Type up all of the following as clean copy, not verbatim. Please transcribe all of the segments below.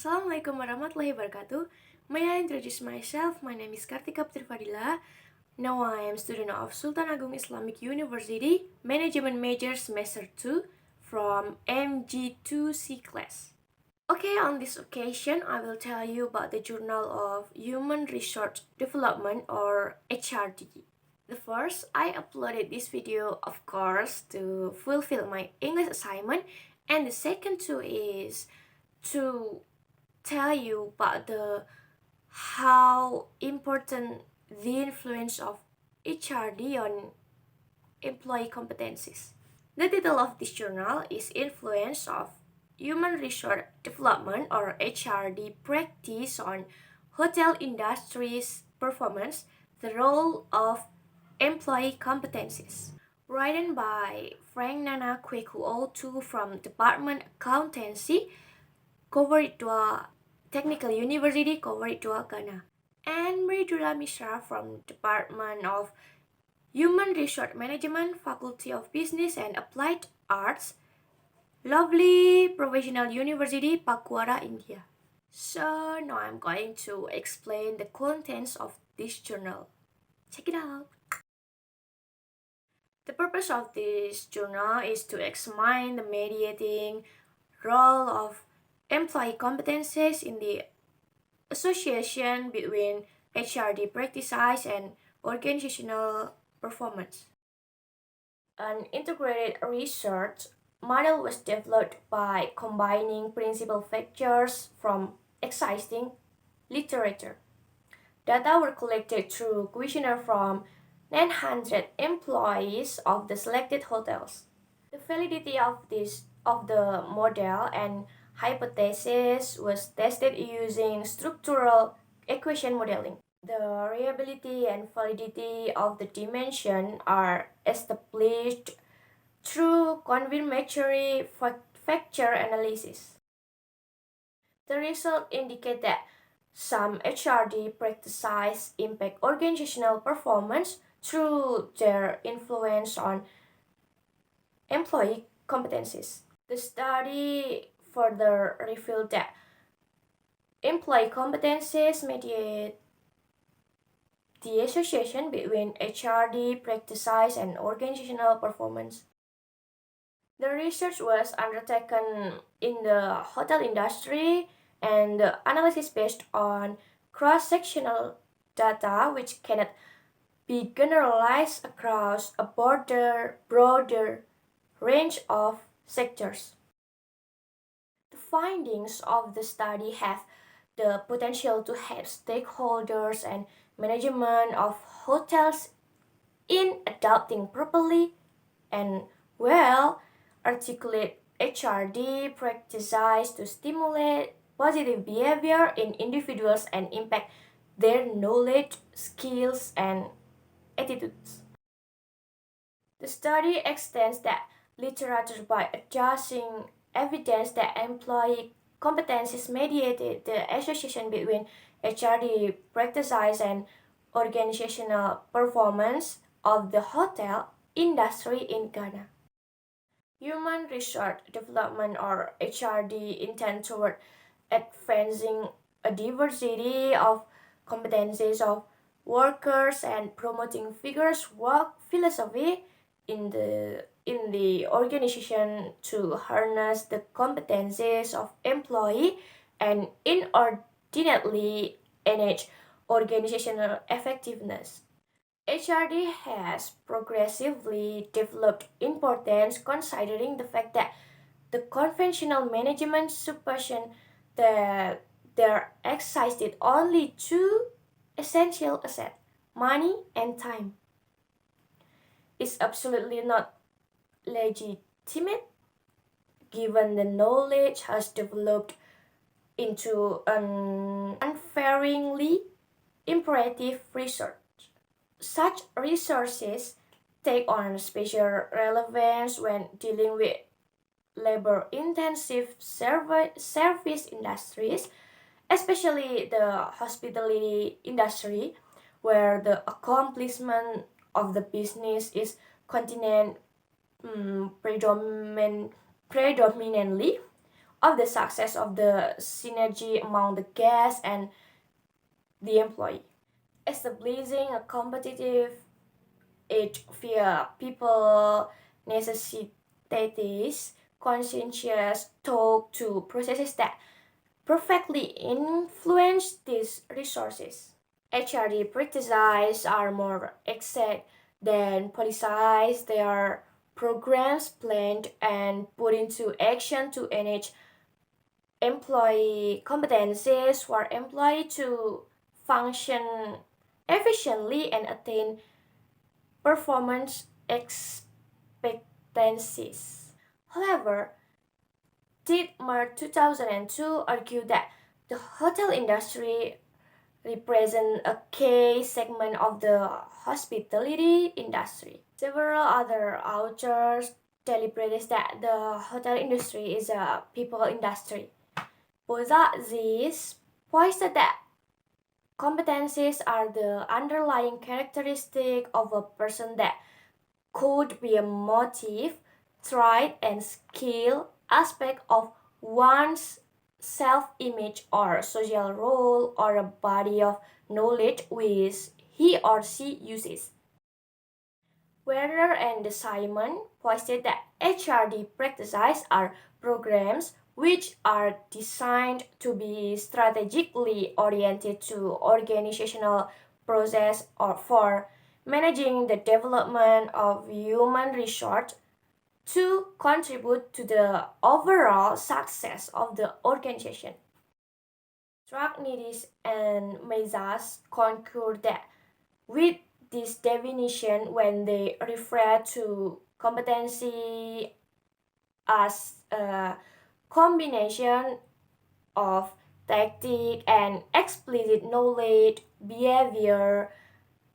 Assalamualaikum warahmatullahi wabarakatuh. May I introduce myself? My name is Kartika Putri Fadila. Now I am student of Sultan Agung Islamic University, Management Major Semester 2 from MG2C class. Okay, on this occasion, I will tell you about the Journal of Human Resource Development or HRD. The first, I uploaded this video, of course, to fulfill my English assignment, and the second two is to tell you about how important the influence of HRD on employee competencies. The title of this journal is Influence of Human Resource Development or HRD Practice on Hotel Industry's Performance, the Role of Employee Competencies. Written by Frank Nana Kweku02 from Department Accountancy, Koweritwa Technical University, Koweritwa, Ghana, and Mridula Mishra from Department of Human Resource Management, Faculty of Business and Applied Arts, lovely Professional University, Pakwara, India. So now I'm going to explain the contents of this journal. Check it out. The purpose of this journal is to examine the mediating role of employee competencies in the association between HRD practices and organizational performance. An integrated research model was developed by combining principal factors from existing literature. Data were collected through questionnaire from 900 employees of the selected hotels. The validity of the model and hypothesis was tested using structural equation modeling. The reliability and validity of the dimension are established through confirmatory factor analysis. The result indicate that some HRD practices impact organizational performance through their influence on employee competencies. The study further revealed that employee competencies mediate the association between HRD practices and organizational performance. The research was undertaken in the hotel industry, and the analysis based on cross-sectional data which cannot be generalized across a broader range of sectors. The findings of the study have the potential to help stakeholders and management of hotels in adopting properly and well articulate HRD practices to stimulate positive behavior in individuals and impact their knowledge, skills, and attitudes. The study extends that literature by adjusting evidence that employee competencies mediated the association between HRD practices and organizational performance of the hotel industry in Ghana. Human Resource Development or HRD intend toward advancing a diversity of competencies of workers and promoting vigorous work philosophy in the organization to harness the competencies of employee and inordinately enhance organizational effectiveness. HRD has progressively developed importance considering the fact that the conventional management supposition that there existed only two essential assets, money and time, is absolutely not legitimate given the knowledge has developed into an unfaringly imperative resource. Such resources take on special relevance when dealing with labor-intensive service industries, especially the hospitality industry, where the accomplishment of the business is continent predominantly of the success of the synergy among the guest and the employee. Establishing a competitive edge via people necessitates conscientious thought to processes that perfectly influence these resources. HRD practices are more exact than policies. They are programs planned and put into action to enhance employee competencies for employee to function efficiently and attain performance expectancies. However, Dittmer 2002 argued that the hotel industry represents a key segment of the hospitality industry. Several other authors deliberate that the hotel industry is a people industry. Both these pointed that competencies are the underlying characteristic of a person that could be a motive, trait, and skill aspect of one's self-image or social role or a body of knowledge which he or she uses. Werner and Simon posted that HRD practices are programs which are designed to be strategically oriented to organizational process or for managing the development of human resource to contribute to the overall success of the organization. Tragnidis and Mezas concur that with this definition, when they refer to competency as a combination of tactic and explicit knowledge, behavior,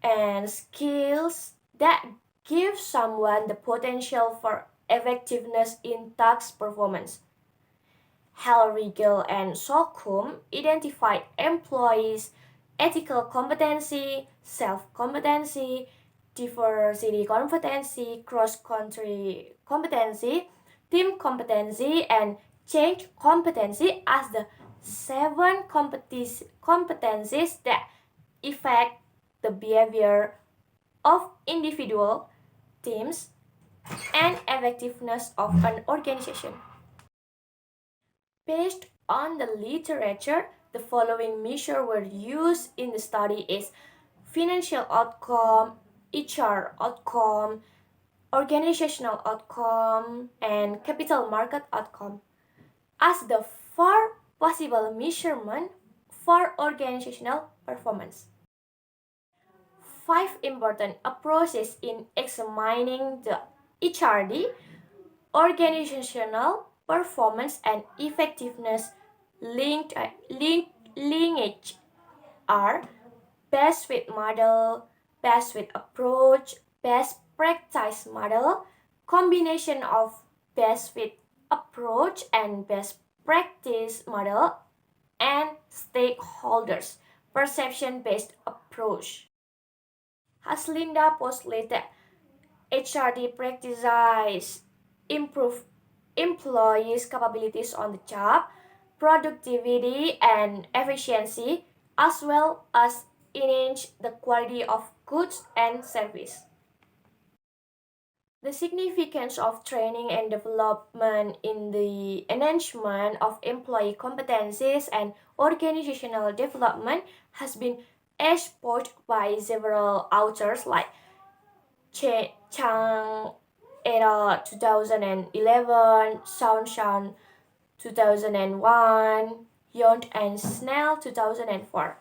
and skills that give someone the potential for effectiveness in task performance. Hellriegel and Solcombe identified employees' ethical competency, self-competency, diversity competency, cross-country competency, team competency, and change competency as the seven competencies that affect the behavior of individual teams and effectiveness of an organization. Based on the literature, the following measures were used in the study is financial outcome, HR outcome, organizational outcome, and capital market outcome as the four possible measurements for organizational performance. 5 important approaches in examining the HRD, organizational performance and effectiveness linkage are best fit model, best fit approach, best practice model, combination of best fit approach and best practice model, and stakeholders perception based approach. Haslinda postulated HRD practices improve employees' capabilities on the job, productivity, and efficiency, as well as enhance the quality of goods and service. The significance of training and development in the enhancement of employee competencies and organizational development has been exposed by several authors like Chang et al. 2011, Shawn 2001, Yont and Snell 2004,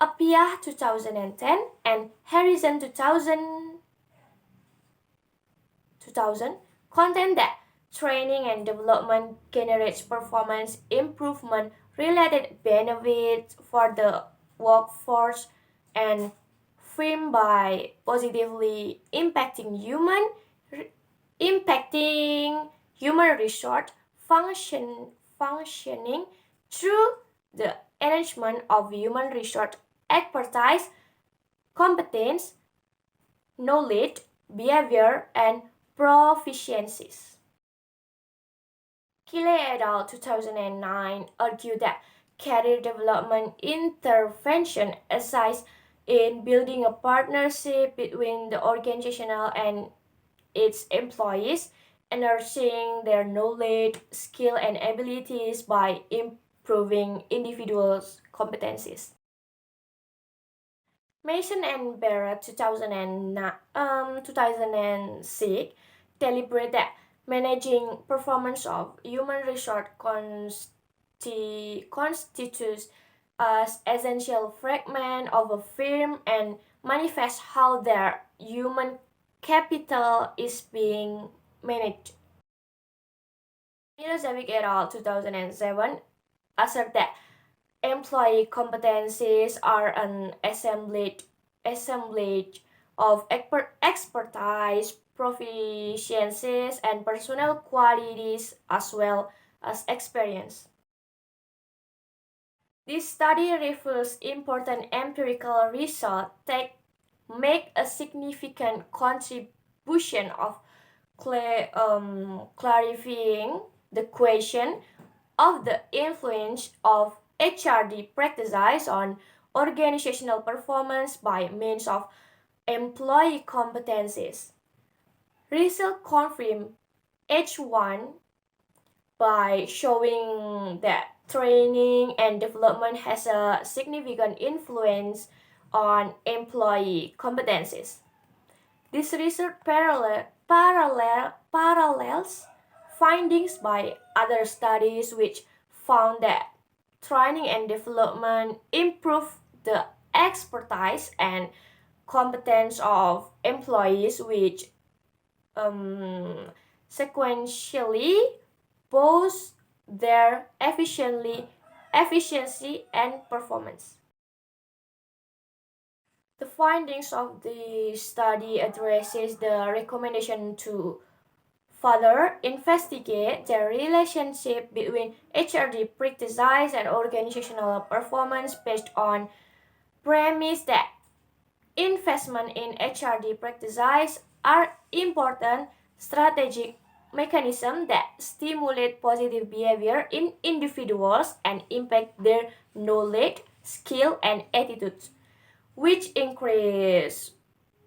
Appiah 2010, and Harrison 2000 contend that training and development generates performance improvement related benefits for the workforce and firm by positively impacting human resource functioning through the enhancement of human resource expertise, competence, knowledge, behavior, and proficiencies. Kile et al. 2009 argued that career development intervention assists in building a partnership between the organizational and its employees, enhancing their knowledge, skill, and abilities by improving individuals' competencies. Mason and Barrett 2006 deliberate that managing performance of human resource constitutes as essential fragment of a firm and manifests how their human capital is being managed. Milosevic et al. 2007 assert that employee competencies are an assemblage of expertise, proficiencies, and personal qualities as well as experience. This study reveals important empirical results that make a significant contribution of clarifying the question of the influence of HRD practices on organizational performance by means of employee competencies. Research confirmed H1 by showing that training and development has a significant influence on employee competencies. This research parallels findings by other studies which found that training and development improve the expertise and competence of employees, which sequentially boost their efficiency and performance. The findings of the study addresses the recommendation to further investigate the relationship between HRD practices and organizational performance based on premise that investment in HRD practices are important strategic mechanisms that stimulate positive behavior in individuals and impact their knowledge, skill, and attitudes, which increase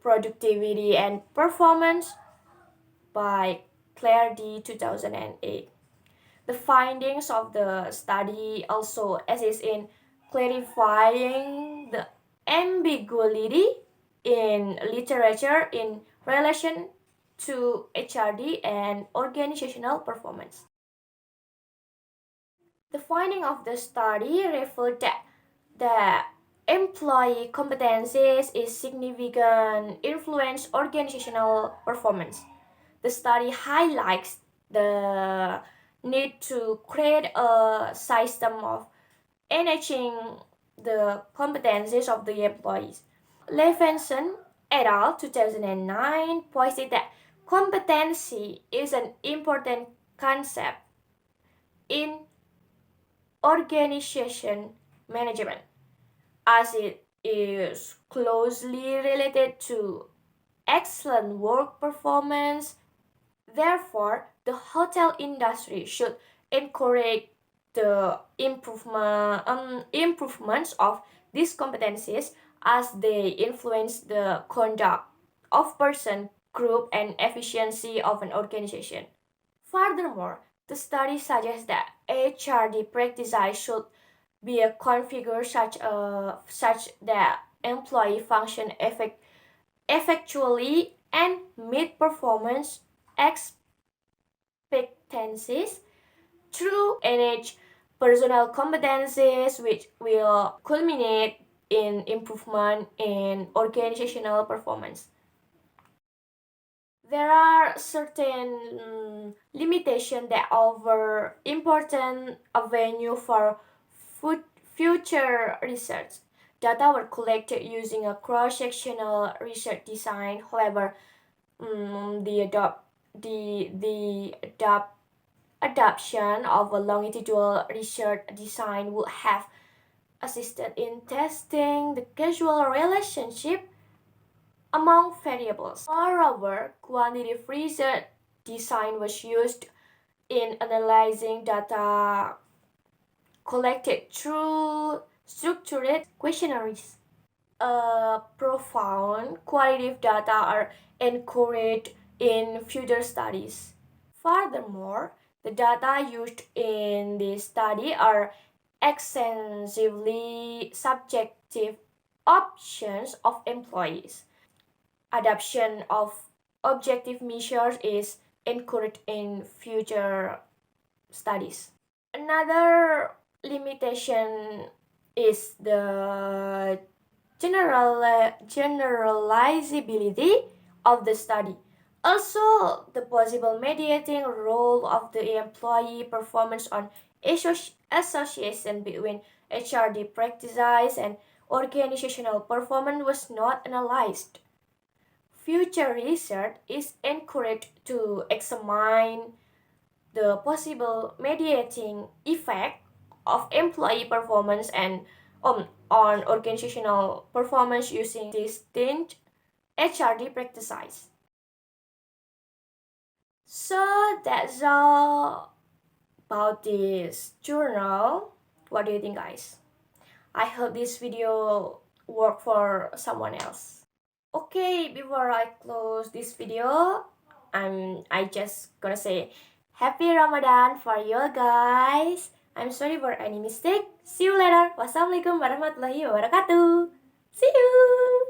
productivity and performance by Claire D. 2008. The findings of the study also assist in clarifying the ambiguity in literature in relation to HRD and organizational performance. The finding of the study revealed that the employee competencies is significant influence organizational performance. The study highlights the need to create a system of enhancing the competencies of the employees. Levinson et al. 2009 pointed that competency is an important concept in organization management as it is closely related to excellent work performance. Therefore, the hotel industry should encourage the improvements of these competencies as they influence the conduct of person, group, and efficiency of an organization. Furthermore, the study suggests that HRD practices should be configured such that employee function effectually and meet performance expectancies through enhance personal competencies, which will culminate in improvement in organizational performance. There are certain limitations that offer important avenue for future research. Data were collected using a cross-sectional research design. However, the adoption of a longitudinal research design would have assisted in testing the causal relationship among variables. Moreover, quantitative research design was used in analyzing data collected through structured questionnaires. Profound qualitative data are encouraged in future studies. Furthermore, the data used in this study are extensively subjective options of employees. Adoption of objective measures is encouraged in future studies. Another limitation is the generalizability of the study. Also, the possible mediating role of the employee performance on association between HRD practices and organizational performance was not analyzed. Future research is encouraged to examine the possible mediating effect of employee performance and on organizational performance using distinct HRD practices. So that's all about this journal. What do you think, guys? I hope this video worked for someone else. Okay, before I close this video, I just gonna say Happy Ramadan for you guys. I'm sorry for any mistake. See you later. Wassalamualaikum warahmatullahi wabarakatuh. See you.